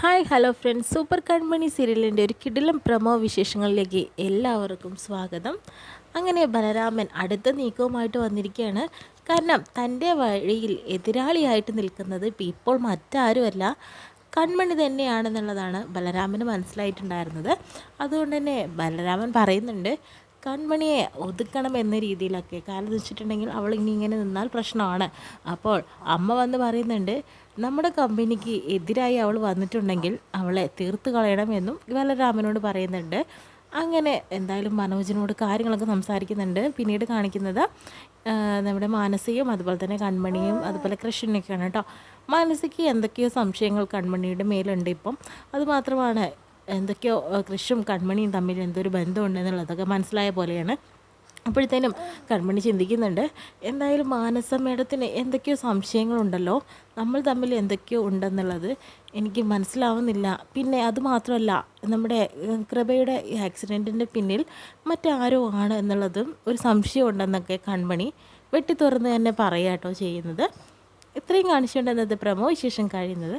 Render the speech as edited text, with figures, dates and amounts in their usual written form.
Hi hello friends, super കൺമണി സീരിയലിൻ്റെ ഒരു കിടിലം പ്രമോ വിശേഷങ്ങളിലേക്ക് എല്ലാവർക്കും സ്വാഗതം. അങ്ങനെ ബലരാമൻ അടുത്ത നീക്കവുമായിട്ട് വന്നിരിക്കുകയാണ്. കാരണം തൻ്റെ വഴിയിൽ എതിരാളിയായിട്ട് നിൽക്കുന്നത് ഇപ്പോൾ മറ്റാരുമല്ല, കൺമണി തന്നെയാണെന്നുള്ളതാണ് ബലരാമന് മനസ്സിലായിട്ടുണ്ടായിരുന്നത്. അതുകൊണ്ട് തന്നെ ബലരാമൻ പറയുന്നുണ്ട് കൺമണിയെ ഒതുക്കണം എന്ന രീതിയിലൊക്കെ. കാരണം എന്ന് വെച്ചിട്ടുണ്ടെങ്കിൽ അവൾ ഇങ്ങനെ നിന്നാൽ പ്രശ്നമാണ്. അപ്പോൾ അമ്മ വന്ന് പറയുന്നുണ്ട് നമ്മുടെ കമ്പനിക്ക് എതിരായി അവൾ വന്നിട്ടുണ്ടെങ്കിൽ അവളെ തീർത്ത് കളയണമെന്നും ബലരാമനോട് പറയുന്നുണ്ട്. അങ്ങനെ എന്തായാലും മനോജിനോട് കാര്യങ്ങളൊക്കെ സംസാരിക്കുന്നുണ്ട്. പിന്നീട് കാണിക്കുന്നത് നമ്മുടെ മാനസികയും അതുപോലെ തന്നെ കൺമണിയും അതുപോലെ കൃഷ്ണനൊക്കെയാണ് കേട്ടോ. മാനസിക്ക് എന്തൊക്കെയോ സംശയങ്ങൾ കൺമണിയുടെ മേലുണ്ട് ഇപ്പം. അതുമാത്രമാണ് എന്തൊക്കെയോ കൃഷും കൺമണിയും തമ്മിൽ എന്തൊരു ബന്ധമുണ്ടെന്നുള്ളതൊക്കെ മനസ്സിലായ പോലെയാണ്. അപ്പോഴത്തേനും കൺമണി ചിന്തിക്കുന്നുണ്ട്, എന്തായാലും മാനസ മേഡത്തിന് എന്തൊക്കെയോ സംശയങ്ങളുണ്ടല്ലോ, നമ്മൾ തമ്മിൽ എന്തൊക്കെയോ ഉണ്ടെന്നുള്ളത് എനിക്ക് മനസ്സിലാവുന്നില്ല. പിന്നെ അതുമാത്രമല്ല, നമ്മുടെ കൃപയുടെ ആക്സിഡൻറ്റിൻ്റെ പിന്നിൽ മറ്റാരോ ആണ് എന്നുള്ളതും ഒരു സംശയം ഉണ്ടെന്നൊക്കെ കൺമണി വെട്ടി തുറന്ന് തന്നെ പറയാട്ടോ ചെയ്യുന്നത്. ഇത്രയും കാണിച്ചുകൊണ്ട് പ്രമോ വിശേഷം കഴിയുന്നത്.